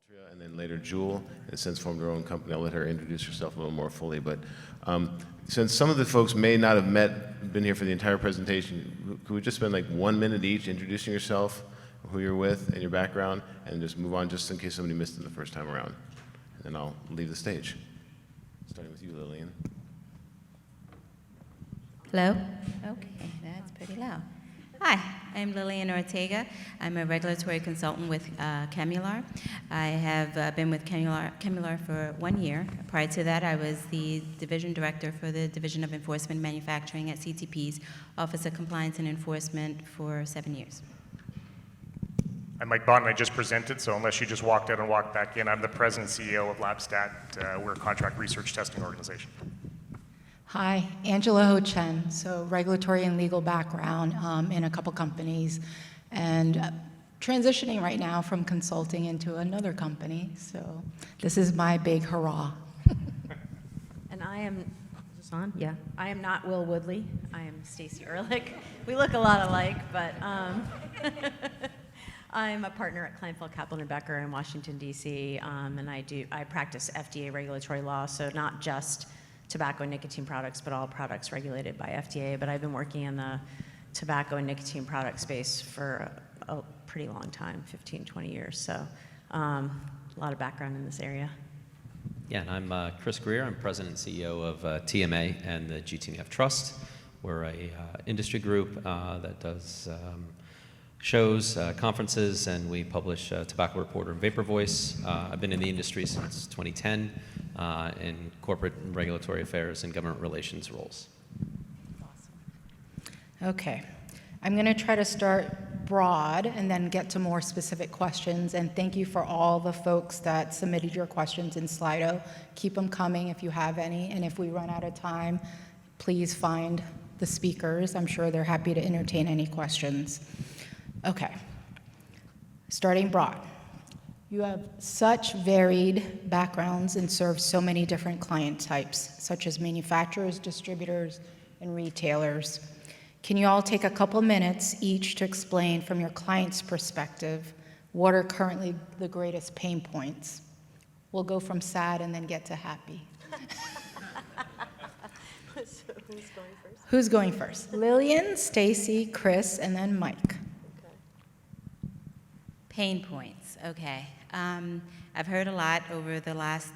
And then later Jewel, and since formed her own company. I'll let her introduce herself a little more fully. But since some of the folks may not have been here for the entire presentation, could we just spend like 1 minute each introducing yourself, who you're with, and your background, and just move on just in case somebody missed it the first time around. And then I'll leave the stage. Starting with you, Lillian. Hello? Okay, that's pretty loud. Hi, I'm Lillian Ortega. I'm a regulatory consultant with Chemular. I have been with Chemular for 1 year. Prior to that, I was the division director for the Division of Enforcement Manufacturing at CTP's Office of Compliance and Enforcement for 7 years. I'm Mike Bond, and I just presented, so unless you just walked out and walked back in, I'm the president and CEO of Labstat. We're a contract research testing organization. Hi, Angela Ho-Chen, so regulatory and legal background in a couple companies, and transitioning right now from consulting into another company, so this is my big hurrah. And I am, is this on? Yeah. I am not Will Woodley. I am Stacy Ehrlich. We look a lot alike, but I'm a partner at Kleinfeld Kaplan & Becker in Washington, D.C., and I practice FDA regulatory law, so not just tobacco and nicotine products, but all products regulated by FDA. But I've been working in the tobacco and nicotine product space for a pretty long time, 15, 20 years. So a lot of background in this area. Yeah, and I'm Chris Greer. I'm president and CEO of TMA and the GTNF Trust. We're a industry group that does shows, conferences, and we publish Tobacco Reporter and Vapor Voice. I've been in the industry since 2010 in corporate and regulatory affairs and government relations roles. Awesome. Okay, I'm going to try to start broad and then get to more specific questions, and thank you for all the folks that submitted your questions in Slido. Keep them coming if you have any, and if we run out of time, please find the speakers. I'm sure they're happy to entertain any questions. Okay, starting broad. You have such varied backgrounds and serve so many different client types, such as manufacturers, distributors, and retailers. Can you all take a couple minutes each to explain from your client's perspective what are currently the greatest pain points? We'll go from sad and then get to happy. So who's going first? Who's going first? Lillian, Stacy, Chris, and then Mike. Pain points, okay. I've heard a lot over the last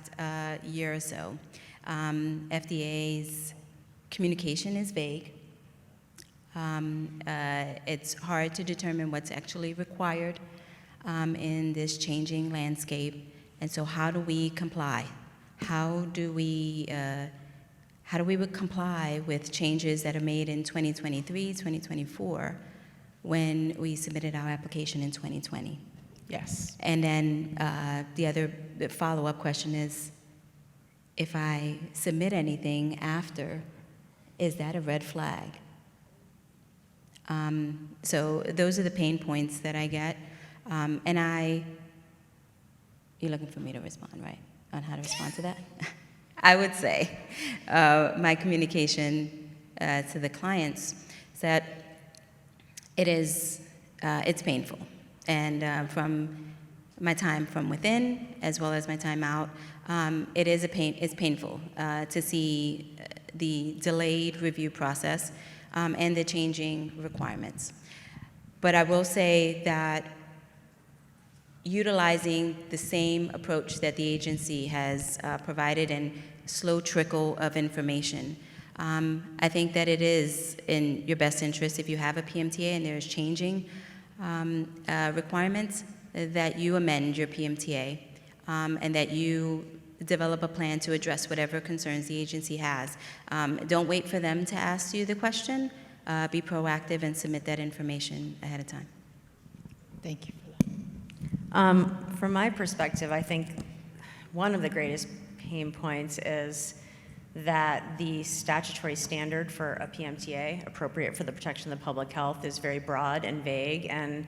year or so. FDA's communication is vague. It's hard to determine what's actually required in this changing landscape. And so how do we comply? How do we comply with changes that are made in 2023, 2024, when we submitted our application in 2020? Yes. And then the follow-up question is, if I submit anything after, is that a red flag? So those are the pain points that I get. And you're looking for me to respond, right, on how to respond to that? I would say my communication to the clients is that it's painful. And from my time from within, as well as my time out, it's painful to see the delayed review process and the changing requirements. But I will say that utilizing the same approach that the agency has provided and slow trickle of information, I think that it is in your best interest if you have a PMTA and there's changing requirements, that you amend your PMTA and that you develop a plan to address whatever concerns the agency has. Don't wait for them to ask you the question. Be proactive and submit that information ahead of time. Thank you for that. From my perspective, I think one of the greatest pain points is that the statutory standard for a PMTA, appropriate for the protection of the public health, is very broad and vague. And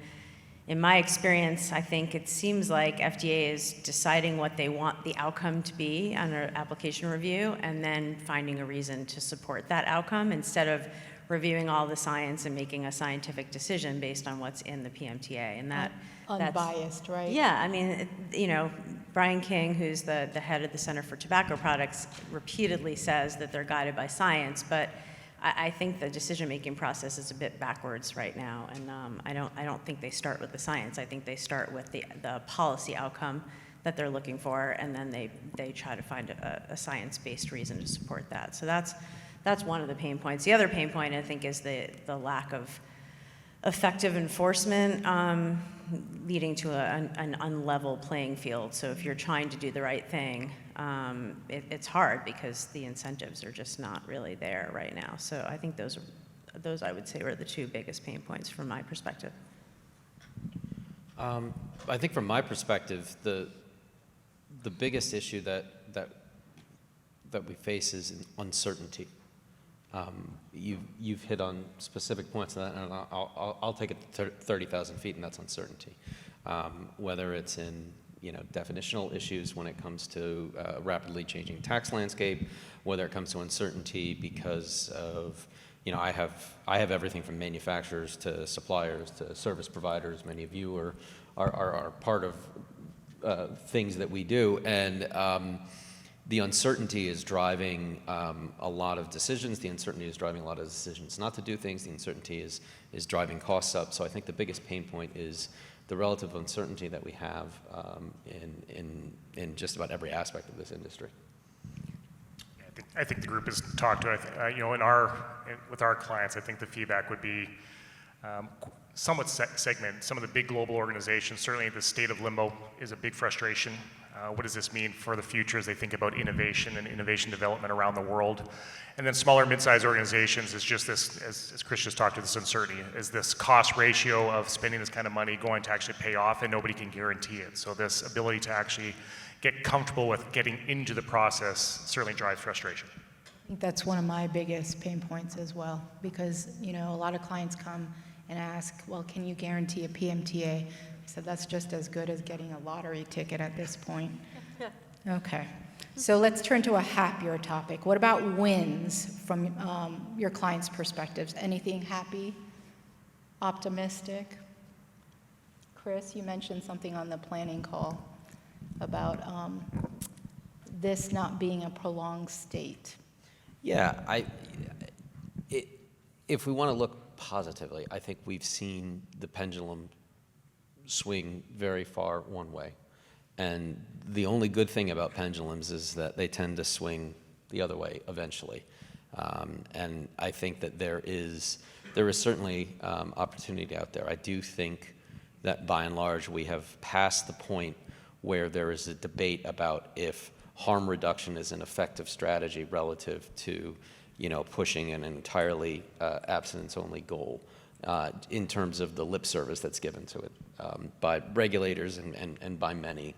in my experience, I think it seems like FDA is deciding what they want the outcome to be on their application review and then finding a reason to support that outcome instead of reviewing all the science and making a scientific decision based on what's in the PMTA, and that's Unbiased, right? yeah. I mean, Brian King, who's the head of the Center for Tobacco Products, repeatedly says that they're guided by science, but I think the decision-making process is a bit backwards right now, and I don't think they start with the science. I think they start with the policy outcome that they're looking for, and then they try to find a science-based reason to support that. So that's one of the pain points. The other pain point, I think, is the lack of effective enforcement, leading to an unlevel playing field. So if you're trying to do the right thing, it's hard because the incentives are just not really there right now. So I think those I would say are the two biggest pain points from my perspective. I think from my perspective, the biggest issue that we face is uncertainty. You've hit on specific points, and I'll take it to 30,000 feet, and that's uncertainty. Whether it's in definitional issues when it comes to rapidly changing tax landscape, whether it comes to uncertainty because of I have everything from manufacturers to suppliers to service providers. Many of you are part of things that we do, and the uncertainty is driving a lot of decisions. The uncertainty is driving a lot of decisions not to do things. The uncertainty is driving costs up. So I think the biggest pain point is the relative uncertainty that we have in just about every aspect of this industry. I think the group has talked to, with our clients, I think the feedback would be somewhat segment. Some of the big global organizations, certainly the state of limbo is a big frustration. What does this mean for the future as they think about innovation and innovation development around the world? And then smaller mid-sized organizations is just this, as Chris just talked to, this uncertainty. Is this cost ratio of spending this kind of money going to actually pay off, and nobody can guarantee it? So this ability to actually get comfortable with getting into the process certainly drives frustration. I think that's one of my biggest pain points as well, because a lot of clients come and ask, well, can you guarantee a PMTA? So that's just as good as getting a lottery ticket at this point. Okay, so let's turn to a happier topic. What about wins from your clients' perspectives? Anything happy, optimistic? Chris, you mentioned something on the planning call about this not being a prolonged state. Yeah, if we want to look positively, I think we've seen the pendulum swing very far one way. And the only good thing about pendulums is that they tend to swing the other way eventually. And I think that there is certainly opportunity out there. I do think that by and large we have passed the point where there is a debate about if harm reduction is an effective strategy relative to pushing an entirely abstinence-only goal. In terms of the lip service that's given to it by regulators and by many,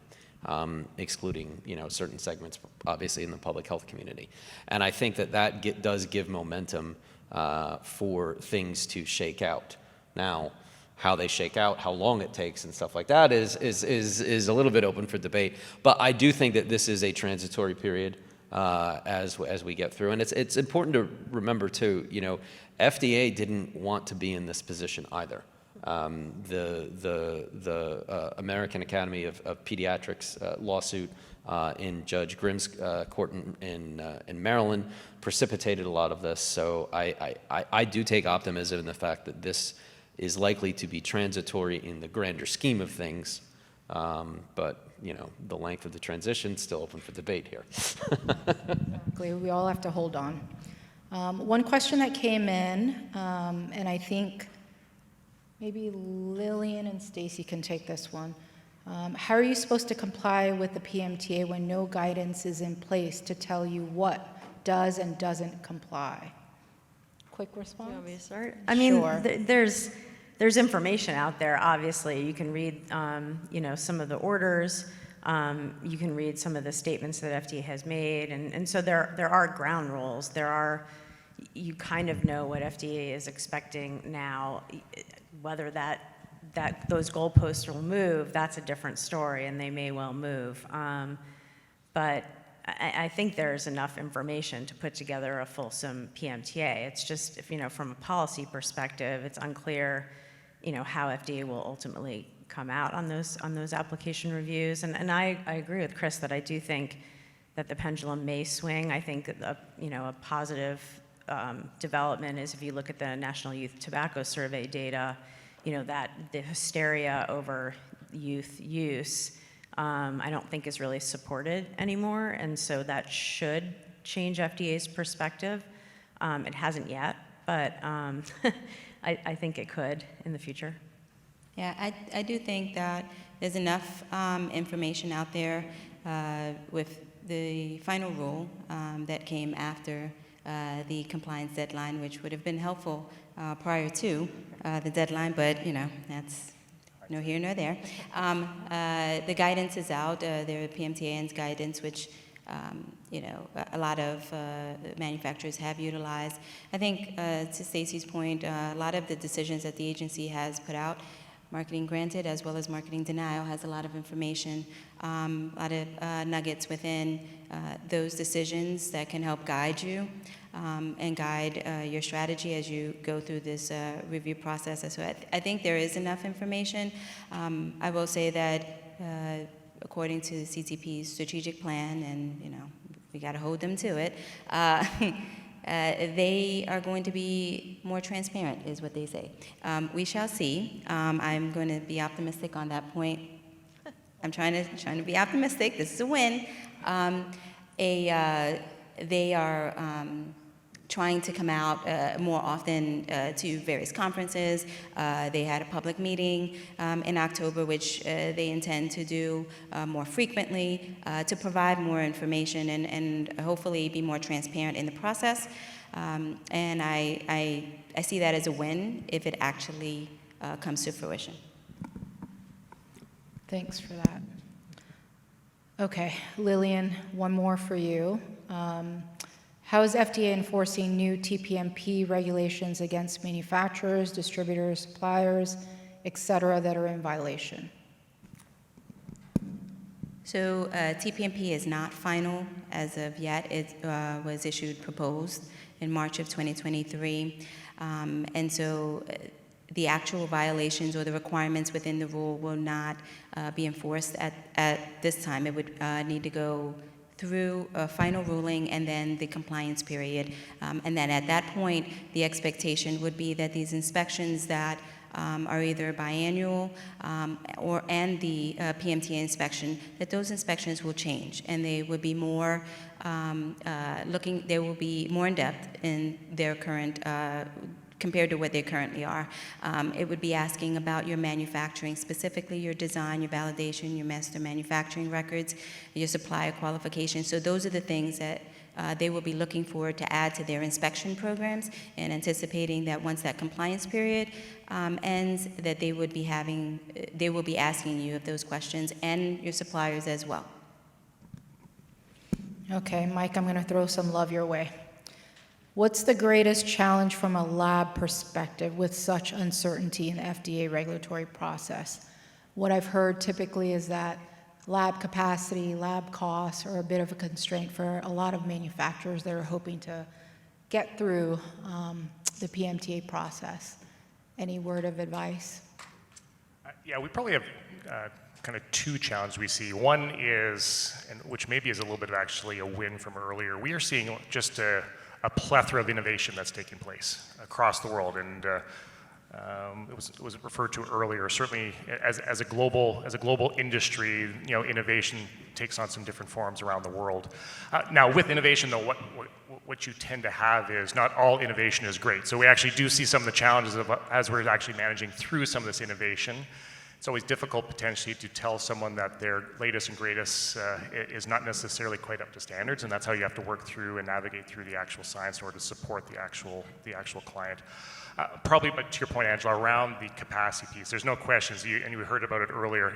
excluding certain segments, obviously in the public health community. And I think that does give momentum for things to shake out. Now, how they shake out, how long it takes, and stuff like that is a little bit open for debate. But I do think that this is a transitory period as we get through, and it's important to remember too. FDA didn't want to be in this position either. The American Academy of Pediatrics lawsuit in Judge Grimm's court in Maryland precipitated a lot of this. So I do take optimism in the fact that this is likely to be transitory in the grander scheme of things. But the length of the transition is still open for debate here. Exactly. We all have to hold on. One question that came in, and I think maybe Lillian and Stacy can take this one. How are you supposed to comply with the PMTA when no guidance is in place to tell you what does and doesn't comply? Quick response? You want me to start? I mean, Sure. There's information out there, obviously. You can read, some of the orders. You can read some of the statements that FDA has made. And so there are ground rules. You kind of know what FDA is expecting now. Whether those goalposts will move, that's a different story, and they may well move. But I think there's enough information to put together a fulsome PMTA. It's just, if, from a policy perspective, it's unclear, how FDA will ultimately come out on those application reviews. And I agree with Chris that I do think that the pendulum may swing. I think that a positive development is if you look at the National Youth Tobacco Survey data, that the hysteria over youth use, I don't think is really supported anymore, and so that should change FDA's perspective. It hasn't yet, but I think it could in the future. Yeah, I do think that there's enough information out there with the final rule that came after the compliance deadline, which would have been helpful prior to the deadline, but that's no here nor there. The guidance is out. There are PMTA's guidance, which a lot of manufacturers have utilized. I think, to Stacy's point, a lot of the decisions that the agency has put out, marketing granted as well as marketing denial, has a lot of information, a lot of nuggets within those decisions that can help guide you and guide your strategy as you go through this review process. So I think there is enough information. I will say that according to the CTP's strategic plan, and we got to hold them to it, they are going to be more transparent, is what they say. We shall see. I'm going to be optimistic on that point. I'm trying to be optimistic. This is a win. They are trying to come out more often to various conferences. They had a public meeting in October, which they intend to do more frequently to provide more information and hopefully be more transparent in the process. And I see that as a win if it actually comes to fruition. Thanks for that. Okay, Lillian, one more for you. How is FDA enforcing new TPMP regulations against manufacturers, distributors, suppliers, et cetera, that are in violation? So TPMP is not final as of yet. It was issued proposed in March of 2023. And so the actual violations or the requirements within the rule will not be enforced at this time. It would need to go through a final ruling and then the compliance period. And then at that point, the expectation would be that these inspections that are either biannual and the PMTA inspection, that those inspections will change and they would be more they will be more in depth in their current compared to what they currently are. It would be asking about your manufacturing, specifically your design, your validation, your master manufacturing records, your supplier qualifications. So those are the things that they will be looking for to add to their inspection programs, and anticipating that once that compliance period ends, that they will be asking you of those questions and your suppliers as well. Okay, Mike, I'm going to throw some love your way. What's the greatest challenge from a lab perspective with such uncertainty in the FDA regulatory process? What I've heard typically is that lab capacity, lab costs are a bit of a constraint for a lot of manufacturers that are hoping to get through the PMTA process. Any word of advice? Yeah, we probably have kind of two challenges we see. One is, and which maybe is a little bit of actually a win from earlier, we are seeing just a plethora of innovation that's taking place across the world, and it was referred to earlier. Certainly, as a global industry, innovation takes on some different forms around the world. Now, with innovation, though, what you tend to have is not all innovation is great. So we actually do see some of the challenges as we're actually managing through some of this innovation. It's always difficult potentially to tell someone that their latest and greatest is not necessarily quite up to standards, and that's how you have to work through and navigate through the actual science in order to support the actual client. Probably, but to your point, Angela, around the capacity piece, there's no questions, and you heard about it earlier.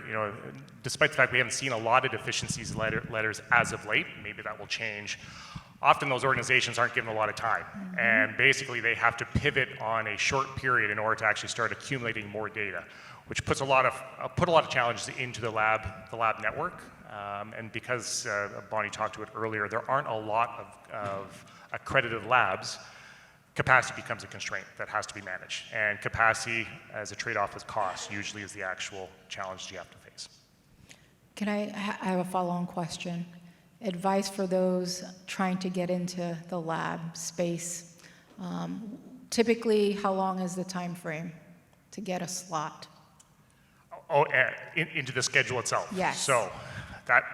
Despite the fact we haven't seen a lot of deficiencies letters as of late, maybe that will change. Often those organizations aren't given a lot of time, and basically they have to pivot on a short period in order to actually start accumulating more data, which puts a lot of challenges into the lab network. And because Bonnie talked to it earlier, there aren't a lot of accredited labs. Capacity becomes a constraint that has to be managed. And capacity as a trade-off with cost usually is the actual challenge you have to face. Can I have a follow-on question? Advice for those trying to get into the lab space. Typically, how long is the time frame to get a slot? Oh, into the schedule itself? Yes. So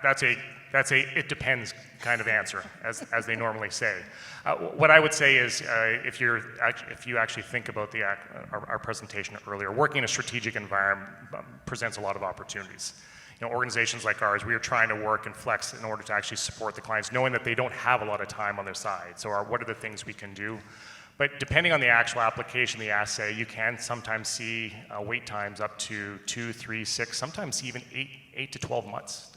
that's a it depends kind of answer, as they normally say. What I would say is, if you actually think about our presentation earlier, working in a strategic environment presents a lot of opportunities. You know, organizations like ours, we are trying to work and flex in order to actually support the clients, knowing that they don't have a lot of time on their side. So what are the things we can do? But depending on the actual application, the assay, you can sometimes see wait times up to 2, 3, 6, sometimes even 8 to 12 months.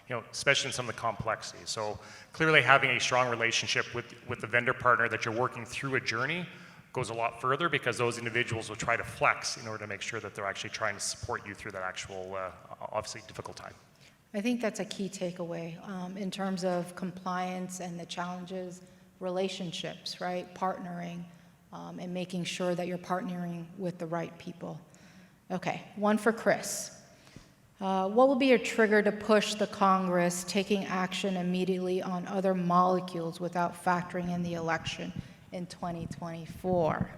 You know, especially in some of the complexity. So clearly having a strong relationship with the vendor partner that you're working through a journey goes a lot further, because those individuals will try to flex in order to make sure that they're actually trying to support you through that actual, obviously difficult time. I think that's a key takeaway in terms of compliance and the challenges, relationships, right? Partnering and making sure that you're partnering with the right people. Okay, one for Chris. What will be a trigger to push the Congress taking action immediately on other molecules without factoring in the election in 2024?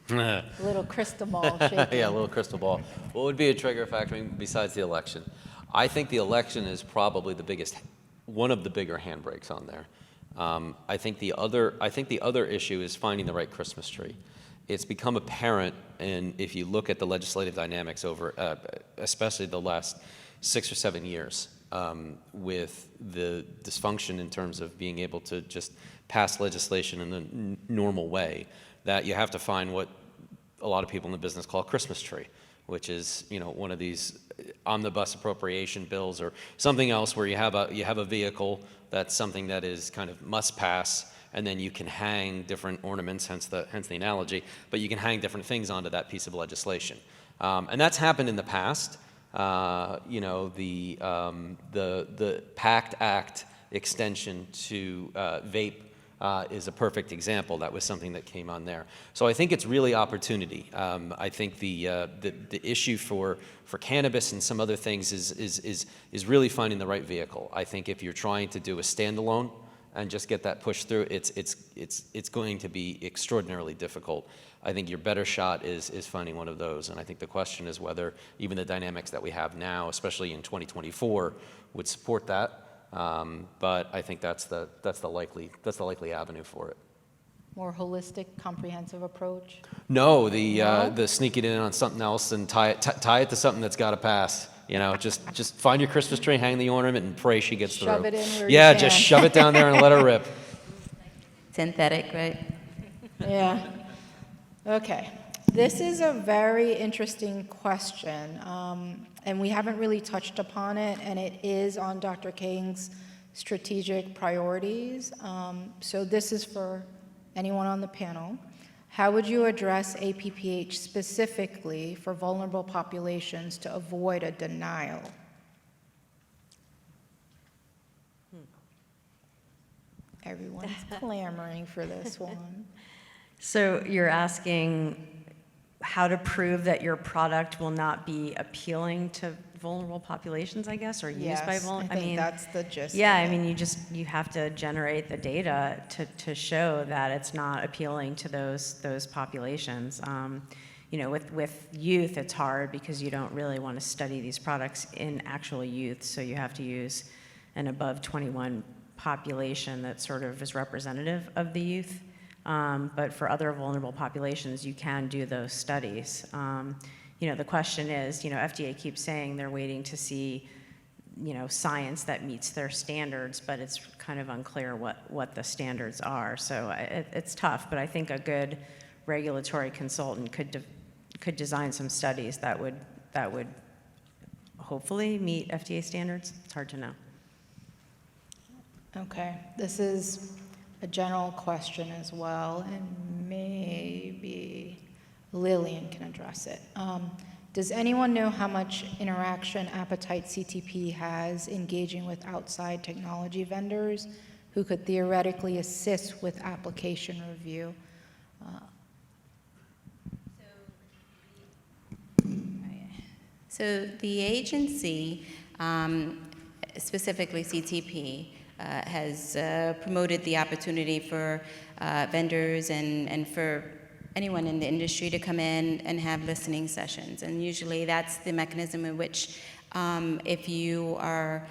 A little crystal ball shaking. Yeah, a little crystal ball. What would be a trigger factoring besides the election? I think the election is probably one of the bigger handbrakes on there. I think the other issue is finding the right Christmas tree. It's become apparent, and if you look at the legislative dynamics over, especially the last 6 or 7 years, with the dysfunction in terms of being able to just pass legislation in the normal way, that you have to find what a lot of people in the business call a Christmas tree, which is, you know, one of these omnibus appropriation bills or something else where you have a vehicle that's something that is kind of must pass, and then you can hang different ornaments, hence the analogy, but you can hang different things onto that piece of legislation. And that's happened in the past. You know, the PACT Act extension to vape is a perfect example. That was something that came on there. So I think it's really opportunity. I think the issue for cannabis and some other things is really finding the right vehicle. I think if you're trying to do a standalone and just get that pushed through, it's going to be extraordinarily difficult. I think your better shot is finding one of those, and I think the question is whether even the dynamics that we have now, especially in 2024, would support that. But I think that's the likely avenue for it. More holistic, comprehensive approach? No, the sneak it in on something else and tie it to something that's got to pass. You know, just find your Christmas tree, hang the ornament, and pray she gets through. Shove it in where you Yeah, can. just shove it down there and let her rip. Synthetic, right? Yeah. Okay. This is a very interesting question, and we haven't really touched upon it, and it is on Dr. King's strategic priorities. So this is for anyone on the panel. How would you address APPH specifically for vulnerable populations to avoid a denial? Everyone's clamoring for this one. So you're asking how to prove that your product will not be appealing to vulnerable populations, I guess, or used by vulnerable? I think that's the gist. Yeah, of I it. mean, you have to generate the data to show that it's not appealing to those populations. You know, with youth, it's hard because you don't really want to study these products in actual youth, so you have to use an above 21 population that sort of is representative of the youth. But for other vulnerable populations, you can do those studies. You know, the question is, you know, FDA keeps saying they're waiting to see, you know, science that meets their standards, but it's kind of unclear what the standards are. So it's tough, but I think a good regulatory consultant could design some studies that would hopefully meet FDA standards. It's hard to know. Okay, this is a general question as well, and maybe Lillian can address it. Does anyone know how much interaction appetite CTP has engaging with outside technology vendors who could theoretically assist with application review? So the agency, specifically CTP, has promoted the opportunity for vendors and for anyone in the industry to come in and have listening sessions. And usually that's the mechanism in which if you are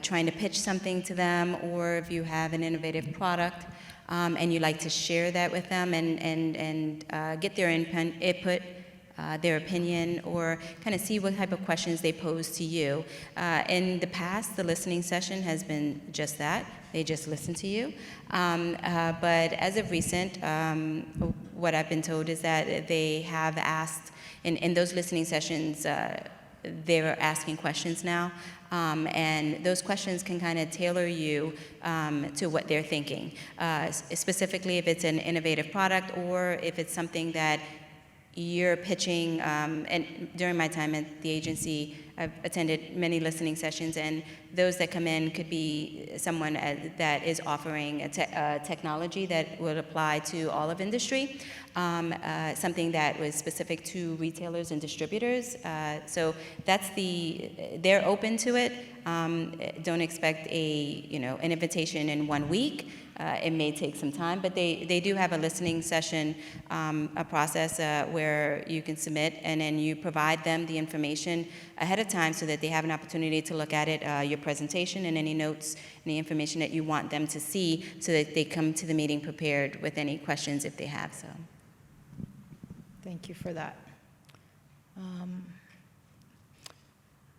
trying to pitch something to them, or if you have an innovative product and you like to share that with them and get their input, their opinion, or kind of see what type of questions they pose to you. In the past, the listening session has been just that. They just listen to you. But as of recent, what I've been told is that they have asked, in those listening sessions, they're asking questions now. And those questions can kind of tailor you to what they're thinking. Specifically, if it's an innovative product or if it's something that you're pitching, and during my time at the agency, I've attended many listening sessions, and those that come in could be someone that is offering a technology that would apply to all of industry, something that was specific to retailers and distributors. So that's they're open to it. Don't expect an invitation in 1 week. It may take some time, but they do have a listening session, a process where you can submit, and then you provide them the information ahead of time so that they have an opportunity to look at it, your presentation and any notes, any information that you want them to see, so that they come to the meeting prepared with any questions if they have so. Thank you for that.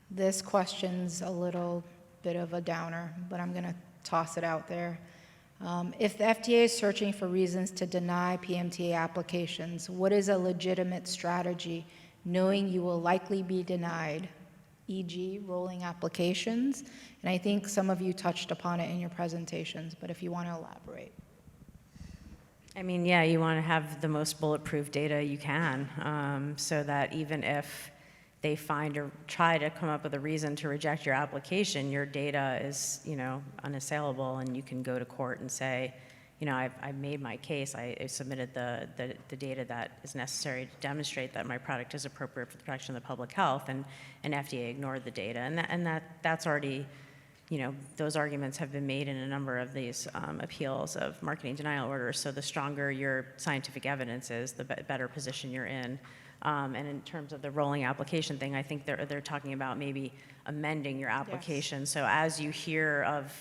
This question's a little bit of a downer, but I'm going to toss it out there. If the FDA is searching for reasons to deny PMTA applications, what is a legitimate strategy, knowing you will likely be denied, e.g. rolling applications? And I think some of you touched upon it in your presentations, but if you want to elaborate. I mean, yeah, you want to have the most bulletproof data you can, so that even if they find or try to come up with a reason to reject your application, your data is, unassailable, and you can go to court and say, I've made my case. I submitted the data that is necessary to demonstrate that my product is appropriate for the protection of the public health, and FDA ignored the data, and that's already, those arguments have been made in a number of these appeals of marketing denial orders. So the stronger your scientific evidence is, the better position you're in. And in terms of the rolling application thing, I think they're talking about maybe amending your application. Yes. So as you hear of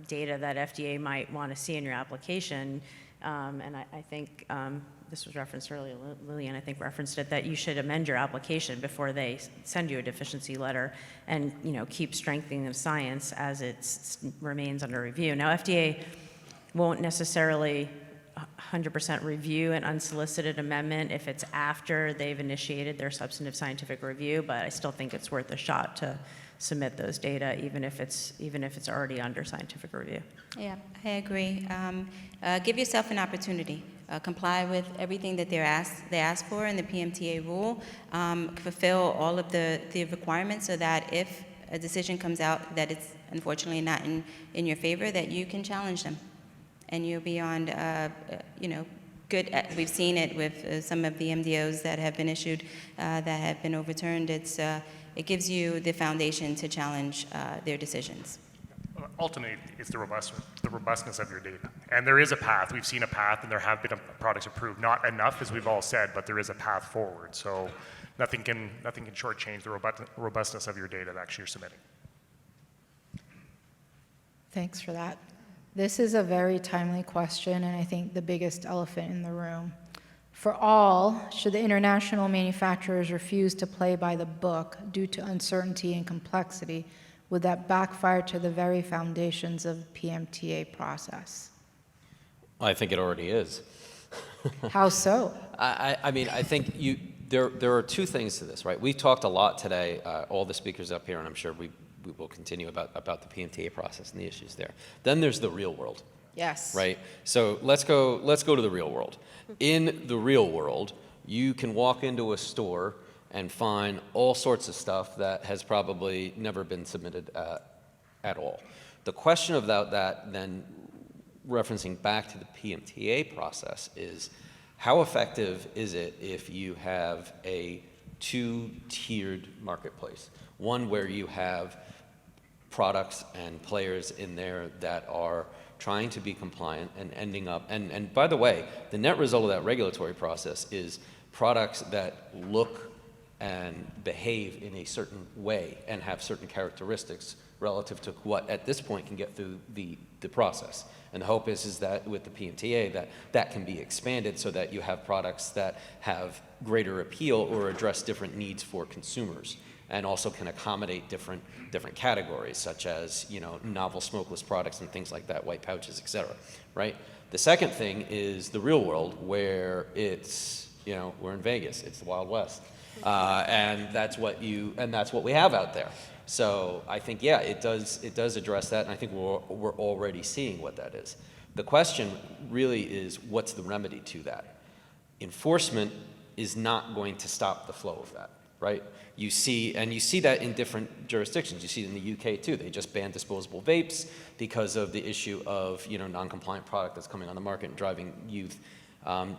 data that FDA might want to see in your application, and I think this was referenced earlier, Lillian, I think referenced it, that you should amend your application before they send you a deficiency letter, and keep strengthening the science as it remains under review. Now, FDA won't necessarily 100% review an unsolicited amendment if it's after they've initiated their substantive scientific review, but I still think it's worth a shot to submit those data, even if it's already under scientific review. Yeah, I agree. Give yourself an opportunity. Comply with everything that they ask for in the PMTA rule. Fulfill all of the requirements, so that if a decision comes out that it's unfortunately not in your favor, that you can challenge them. And you'll be on, good. We've seen it with some of the MDOs that have been issued, that have been overturned. It gives you the foundation to challenge their decisions. Ultimately, it's the robustness of your data. And there is a path. We've seen a path, and there have been products approved. Not enough, as we've all said, but there is a path forward. So nothing can shortchange the robustness of your data that actually you're submitting. Thanks for that. This is a very timely question, and I think the biggest elephant in the room. For all, should the international manufacturers refuse to play by the book due to uncertainty and complexity, would that backfire to the very foundations of the PMTA process? I think it already is. How so? I mean, I think there are two things to this, right? We've talked a lot today, all the speakers up here, and I'm sure we will continue about the PMTA process and the issues there. Then there's the real world. Yes. Right? So let's go to the real world. In the real world, you can walk into a store and find all sorts of stuff that has probably never been submitted at all. The question about that, then referencing back to the PMTA process, is how effective is it if you have a two-tiered marketplace? One where you have products and players in there that are trying to be compliant and ending up, and by the way, the net result of that regulatory process is products that look and behave in a certain way and have certain characteristics relative to what at this point can get through the process. And the hope is that with the PMTA that can be expanded so that you have products that have greater appeal or address different needs for consumers, and also can accommodate different categories, such as, you know, novel smokeless products and things like that, white pouches, et cetera, right? The second thing is the real world, where it's, you know, we're in Vegas, it's the Wild West, and that's what we have out there. So I think, yeah, it does address that, and I think we're already seeing what that is. The question really is, what's the remedy to that? Enforcement is not going to stop the flow of that, right? You see that in different jurisdictions. You see it in the UK too. They just banned disposable vapes because of the issue of, you know, non-compliant product that's coming on the market and driving youth.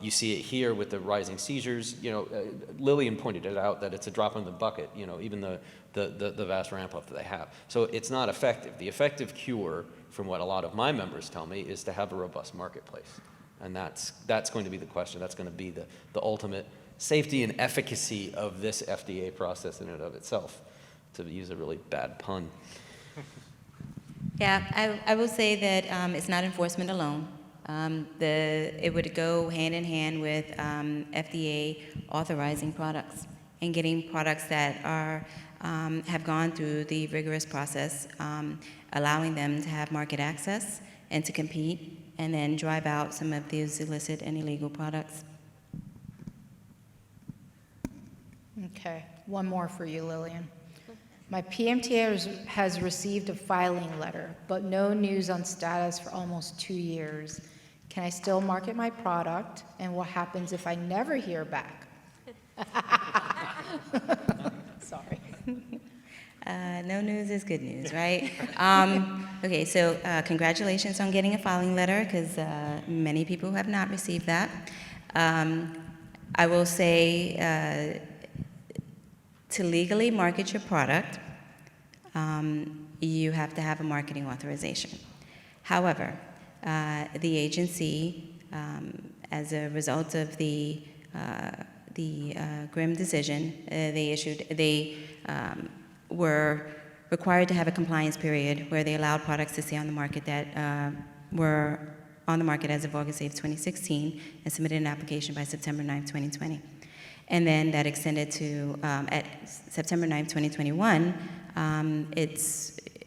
You see it here with the rising seizures. You know, Lillian pointed it out that it's a drop in the bucket, you know, even the vast ramp up that they have. So it's not effective. The effective cure, from what a lot of my members tell me, is to have a robust marketplace. And that's going to be the question. That's going to be the ultimate safety and efficacy of this FDA process in and of itself, to use a really bad pun. Yeah, I will say that it's not enforcement alone. It would go hand in hand with FDA authorizing products and getting products that are have gone through the rigorous process, allowing them to have market access and to compete, and then drive out some of these illicit and illegal products. Okay, one more for you, Lillian. My PMTA has received a filing letter, but no news on status for almost 2 years. Can I still market my product? And what happens if I never hear back? Sorry. No news is good news, right? Okay, so congratulations on getting a filing letter, because many people have not received that. I will say, to legally market your product, you have to have a marketing authorization. However, the agency, as a result of the Grimm decision, they were required to have a compliance period where they allowed products to stay on the market that were on the market as of August 8th, 2016, and submitted an application by September 9th, 2020. And then that extended to, at September 9th, 2021,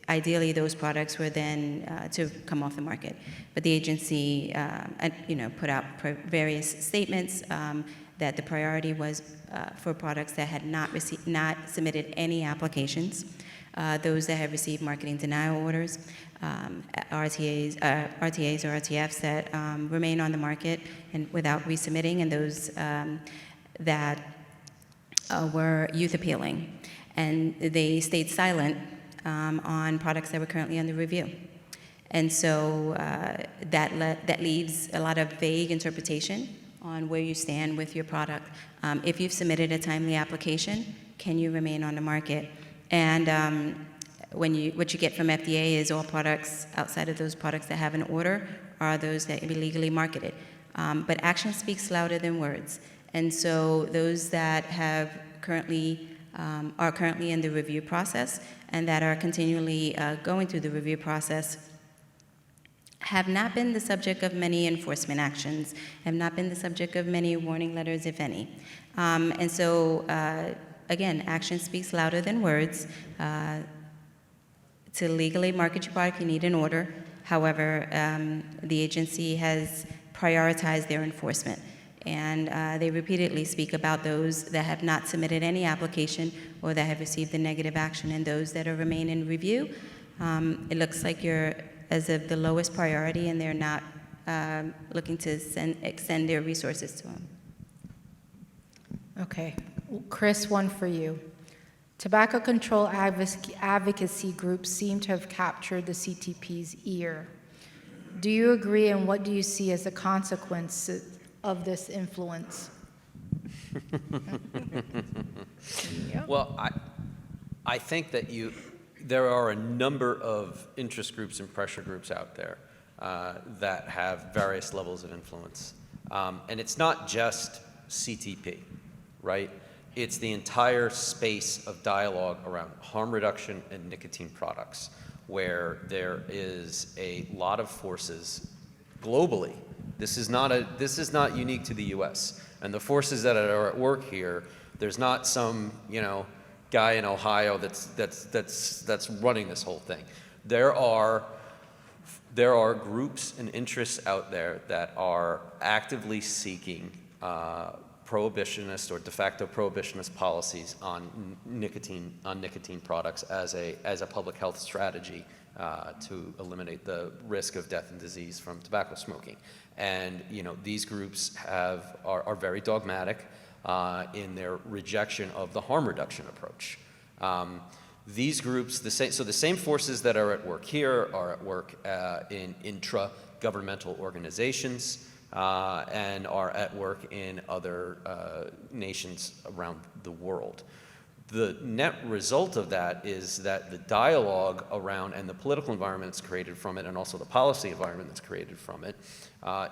ideally those products were then to come off the market. But the agency, put out various statements that the priority was for products that had not submitted any applications, those that had received marketing denial orders, RTAs or RTFs that remain on the market and without resubmitting, and those that were youth appealing. And they stayed silent on products that were currently under review. And so that leaves a lot of vague interpretation on where you stand with your product. If you've submitted a timely application, can you remain on the market? And what you get from FDA is all products outside of those products that have an order are those that can be legally marketed. But action speaks louder than words. And so those that are currently in the review process and that are continually going through the review process have not been the subject of many enforcement actions, have not been the subject of many warning letters, if any. And so, again, action speaks louder than words. To legally market your product, you need an order. However, the agency has prioritized their enforcement. And they repeatedly speak about those that have not submitted any application or that have received the negative action, and those that remain in review. It looks like you're as of the lowest priority, and they're not looking to extend their resources to them. Okay, Chris, one for you. Tobacco control advocacy groups seem to have captured the CTP's ear. Do you agree, and what do you see as the consequences of this influence? Well, I think that there are a number of interest groups and pressure groups out there that have various levels of influence. And it's not just CTP, right? It's the entire space of dialogue around harm reduction and nicotine products, where there is a lot of forces globally. This is not unique to the U.S. And the forces that are at work here, there's not some guy in Ohio that's running this whole thing. There are groups and interests out there that are actively seeking prohibitionist or de facto prohibitionist policies on nicotine products as a public health strategy to eliminate the risk of death and disease from tobacco smoking. And these groups are very dogmatic in their rejection of the harm reduction approach. These groups, the same forces that are at work here are at work in intra-governmental organizations and are at work in other nations around the world. The net result of that is that the dialogue around and the political environment that's created from it, and also the policy environment that's created from it,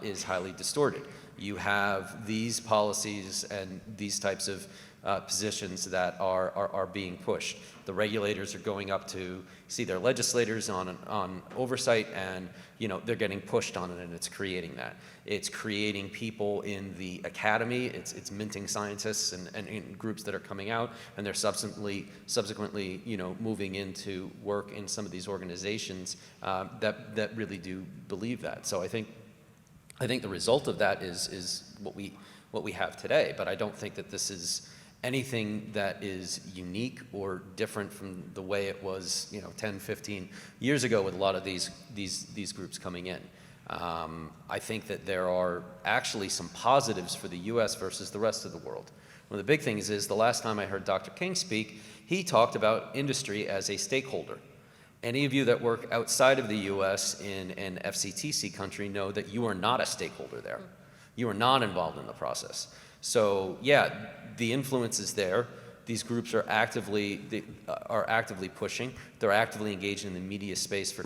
is highly distorted. You have these policies and these types of positions that are being pushed. The regulators are going up to see their legislators on oversight, and they're getting pushed on it, and it's creating that. It's creating people in the academy. It's minting scientists and groups that are coming out, and they're subsequently moving into work in some of these organizations that really do believe that. So I think the result of that is what we have today. But I don't think that this is anything that is unique or different from the way it was 10, 15 years ago with a lot of these groups coming in. I think that there are actually some positives for the U.S. versus the rest of the world. One of the big things is the last time I heard Dr. King speak, he talked about industry as a stakeholder. Any of you that work outside of the U.S. in an FCTC country know that you are not a stakeholder there. You are not involved in the process. So yeah, the influence is there. These groups are actively pushing. They're actively engaged in the media space for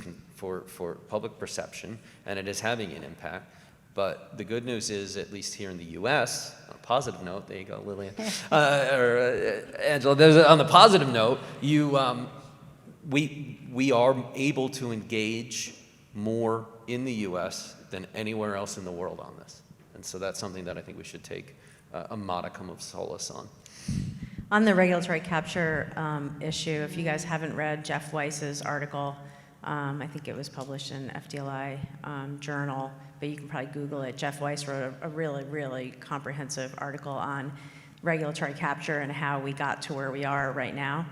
public perception, and it is having an impact. But the good news is, at least here in the U.S., on a positive note, there you go, Lillian, or Angela. On the positive note, we are able to engage more in the U.S. than anywhere else in the world on this, and so that's something that I think we should take a modicum of solace on. On the regulatory capture issue, if you guys haven't read Jeff Weiss's article, I think it was published in FDLI Journal, but you can probably Google it. Jeff Weiss wrote a really, really comprehensive article on regulatory capture and how we got to where we are right now.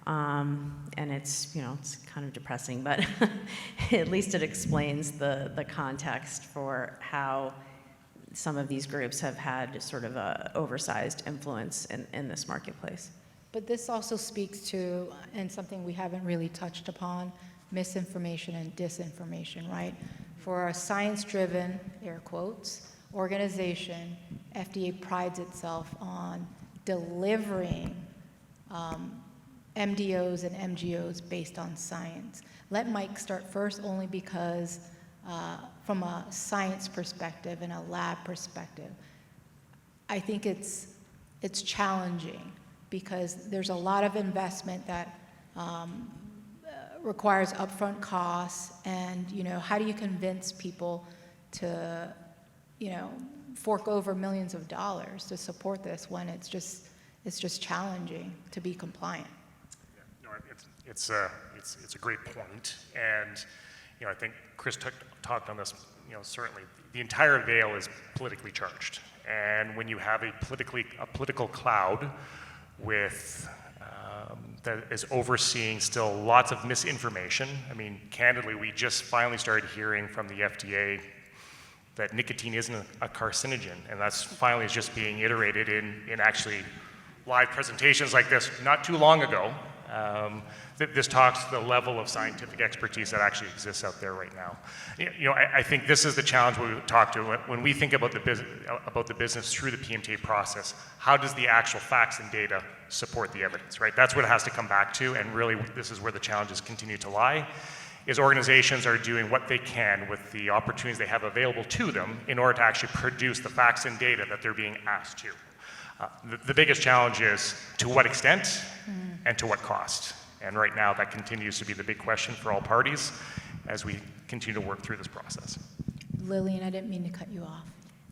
And it's kind of depressing, but at least it explains the context for how some of these groups have had sort of a oversized influence in this marketplace. But this also speaks to, and something we haven't really touched upon, misinformation and disinformation, right? For a science-driven, air quotes, organization, FDA prides itself on delivering MDOs and MGOs based on science. Let Mike start first, only because from a science perspective and a lab perspective, I think it's challenging because there's a lot of investment that requires upfront costs, and how do you convince people to fork over millions of dollars to support this when it's just challenging to be compliant? Yeah, no, it's a great point, and I think Chris talked on this. Certainly, the entire veil is politically charged, and when you have a political cloud with that is overseeing still lots of misinformation. I mean, candidly, we just finally started hearing from the FDA that nicotine isn't a carcinogen, and that's finally just being iterated in actually live presentations like this not too long ago. This talks to the level of scientific expertise that actually exists out there right now. I think this is the challenge we talk to when we think about the business through the PMTA process. How does the actual facts and data support the evidence, right? That's what it has to come back to, and really this is where the challenges continue to lie, is organizations are doing what they can with the opportunities they have available to them in order to actually produce the facts and data that they're being asked to. The biggest challenge is to what extent and to what cost. And right now, that continues to be the big question for all parties as we continue to work through this process. Lillian, I didn't mean to cut you off.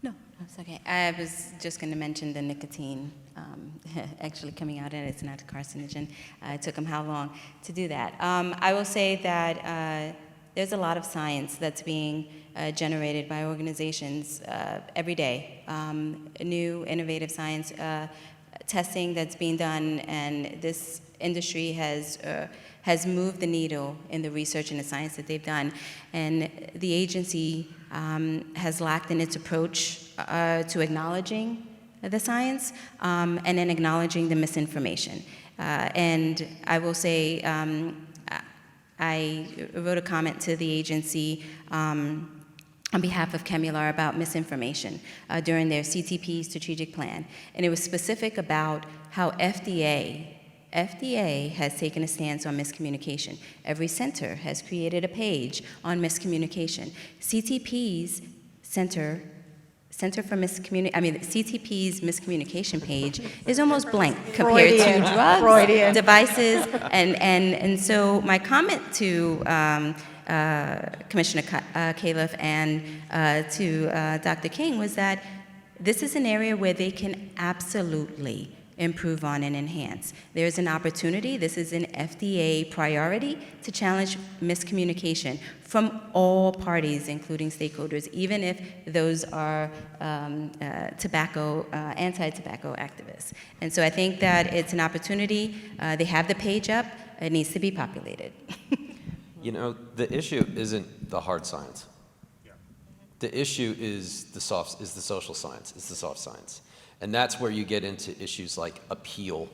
No, that's okay. I was just going to mention the nicotine actually coming out, and it's not a carcinogen. It took them how long to do that? I will say that there's a lot of science that's being generated by organizations every day. New, innovative science testing that's being done, and this industry has moved the needle in the research and the science that they've done. And the agency has lacked in its approach to acknowledging the science and then acknowledging the misinformation. And I will say, I wrote a comment to the agency on behalf of Chemular about misinformation during their CTP strategic plan. And it was specific about how FDA has taken a stance on miscommunication. Every center has created a page on miscommunication. CTP's CTP's miscommunication page is almost blank compared to drugs, devices, and so my comment to Commissioner Califf and to Dr. King was that this is an area where they can absolutely improve on and enhance. There's an opportunity, this is an FDA priority, to challenge miscommunication from all parties, including stakeholders, even if those are anti-tobacco activists. And so I think that it's an opportunity. They have the page up, it needs to be populated. You know, the issue isn't the hard science. Yeah. The issue is the social science, is the soft science. And that's where you get into issues like appeal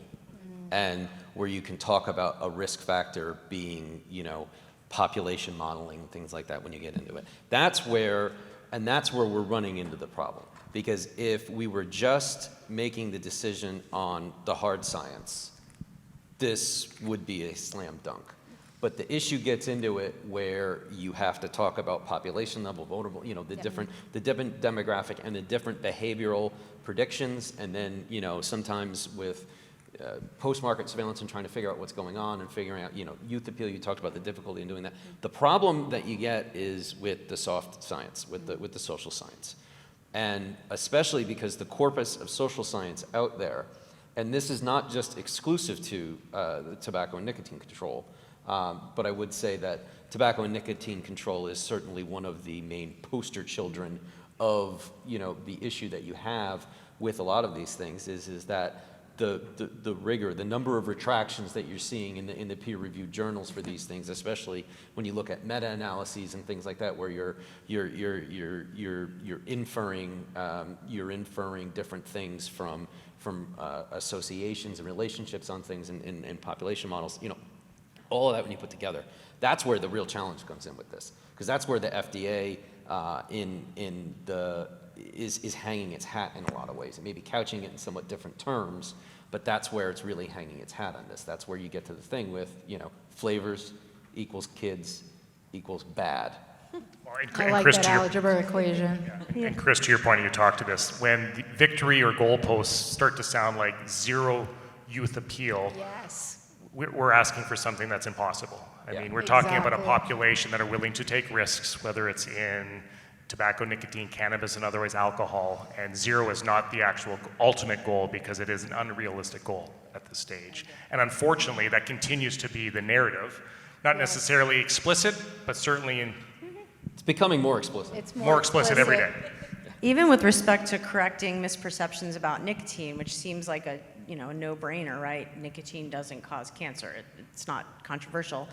and where you can talk about a risk factor being, population modeling, things like that when you get into it. That's where we're running into the problem. Because if we were just making the decision on the hard science, this would be a slam dunk. But the issue gets into it where you have to talk about population level, vulnerable, the different demographic and the different behavioral predictions, and then, sometimes with post-market surveillance and trying to figure out what's going on and figuring out, youth appeal, you talked about the difficulty in doing that. The problem that you get is with the soft science, with the social science. And especially because the corpus of social science out there, and this is not just exclusive to the tobacco and nicotine control, but I would say that tobacco and nicotine control is certainly one of the main poster children of the issue that you have with a lot of these things is that the rigor, the number of retractions that you're seeing in the peer-reviewed journals for these things, especially when you look at meta-analyses and things like that, where you're inferring different things from associations and relationships on things in population models, all of that when you put together, that's where the real challenge comes in with this, because that's where the FDA is hanging its hat in a lot of ways. It may be couching it in somewhat different terms, but that's where it's really hanging its hat on this. That's where you get to the thing with, flavors equals kids equals bad. Well, I like that algebra equation. Yeah. And Chris, to your point, you talked to this, when the victory or goalposts start to sound like zero youth appeal, Yes. we're asking for something that's impossible. I mean, we're talking about a population that are willing to take risks, whether it's in tobacco, nicotine, cannabis, and otherwise alcohol, and zero is not the actual ultimate goal because it is an unrealistic goal at this stage. And unfortunately, that continues to be the narrative, not necessarily explicit, but certainly It's becoming more explicit. It's more explicit every day. Even with respect to correcting misperceptions about nicotine, which seems like a no-brainer, right? Nicotine doesn't cause cancer. It's not controversial.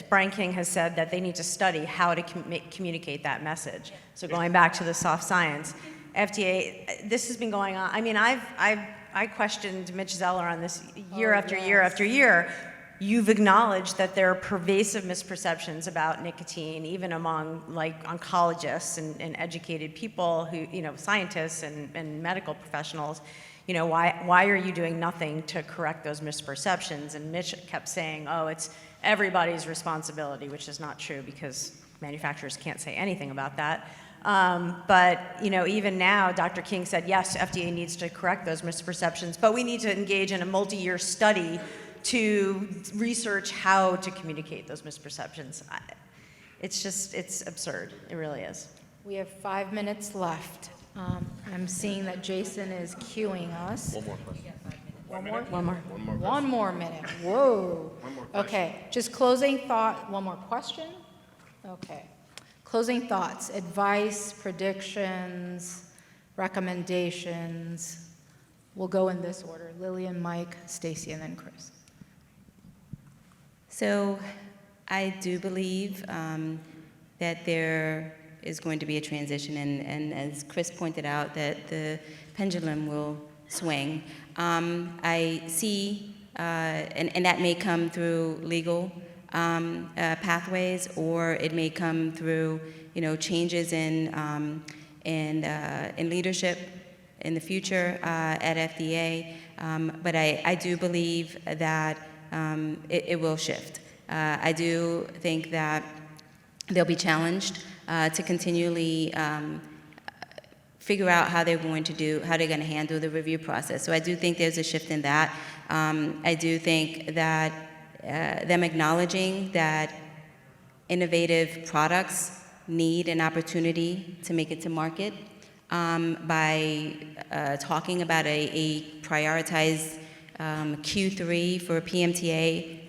Brian King has said that they need to study how to communicate that message. So going back to the soft science, FDA, this has been going on. I mean, I've I questioned Mitch Zeller on this year after year after year. You've acknowledged that there are pervasive misperceptions about nicotine, even among like oncologists and educated people who, scientists and medical professionals. Why are you doing nothing to correct those misperceptions? And Mitch kept saying, oh, it's everybody's responsibility, which is not true because manufacturers can't say anything about that. But even now, Dr. King said, yes, FDA needs to correct those misperceptions, but we need to engage in a multi-year study to research how to communicate those misperceptions. It's absurd. It really is. We have 5 minutes left. I'm seeing that Jason is queuing us. One more question. One more minute. Whoa. Okay, just closing thought. One more question? Okay. Closing thoughts, advice, predictions, recommendations. We'll go in this order. Lillian, Mike, Stacy, and then Chris. So I do believe that there is going to be a transition, and as Chris pointed out, that the pendulum will swing. I see, and that may come through legal pathways, or it may come through, changes in leadership in the future at FDA. But I do believe that it will shift. I do think that they'll be challenged to continually figure out how they're going to handle the review process. So I do think there's a shift in that. I do think that them acknowledging that innovative products need an opportunity to make it to market by talking about a prioritized Q3 for PMTA.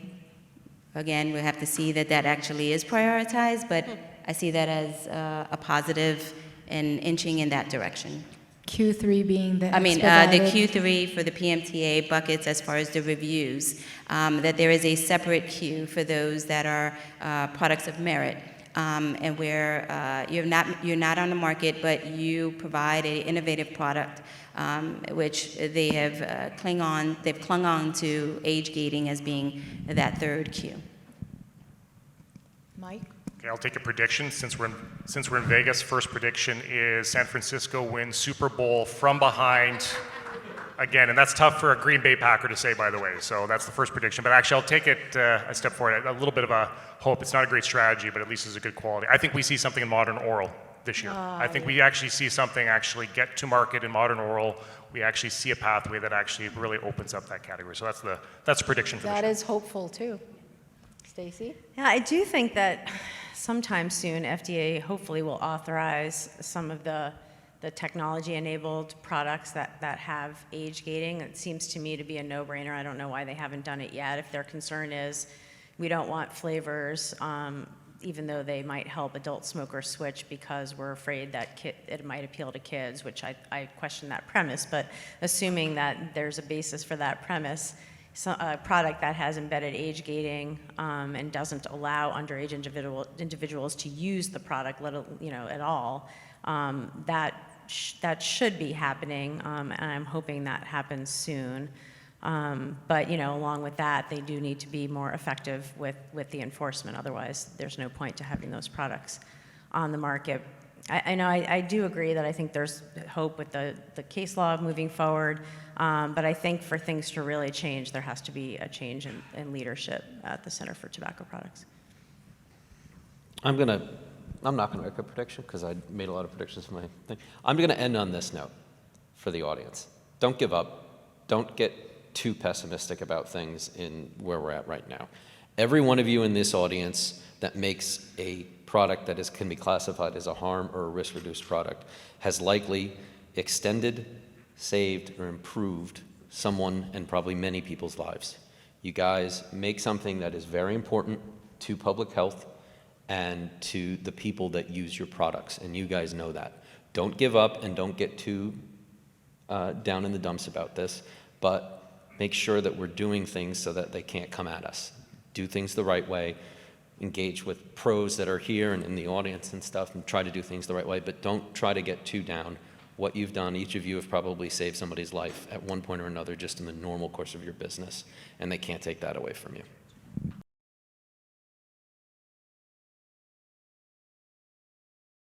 Again, we have to see that actually is prioritized, but I see that as a positive and inching in that direction. Q3 being the the expedited- Q3 for the PMTA buckets as far as the reviews, that there is a separate queue for those that are products of merit, and where you're not on the market, but you provide an innovative product, which they have clung on to age gating as being that third queue. Mike? Okay, I'll take a prediction since we're in Vegas. First prediction is San Francisco wins Super Bowl from behind again, and that's tough for a Green Bay Packer to say, by the way. So that's the first prediction. But actually, I'll take it a step forward. A little bit of a hope. It's not a great strategy, but at least it's a good quality. I think we see something in modern oral this year. I think we actually see something actually get to market in modern oral. We actually see a pathway that actually really opens up that category. So that's a prediction for this That year. is hopeful too. Stacy? Yeah, I do think that sometime soon FDA hopefully will authorize some of the technology-enabled products that have age gating. It seems to me to be a no-brainer. I don't know why they haven't done it yet. If their concern is we don't want flavors, even though they might help adult smokers switch because we're afraid that it might appeal to kids, which I question that premise. But assuming that there's a basis for that premise, a product that has embedded age gating and doesn't allow underage individuals to use the product, at all, that should be happening, and I'm hoping that happens soon. But along with that, they do need to be more effective with the enforcement. Otherwise, there's no point to having those products on the market. I do agree that I think there's hope with the case law moving forward, but I think for things to really change, there has to be a change in leadership at the Center for Tobacco Products. I'm not going to make a prediction because I made a lot of predictions for my thing. I'm going to end on this note for the audience. Don't give up. Don't get too pessimistic about things in where we're at right now. Every one of you in this audience that makes a product that can be classified as a harm or a risk-reduced product has likely extended, saved, or improved someone and probably many people's lives. You guys make something that is very important to public health and to the people that use your products, and you guys know that. Don't give up and don't get too down in the dumps about this, but make sure that we're doing things so that they can't come at us. Do things the right way, engage with pros that are here and in the audience and stuff, and try to do things the right way, but don't try to get too down what you've done. Each of you have probably saved somebody's life at one point or another just in the normal course of your business, and they can't take that away from you.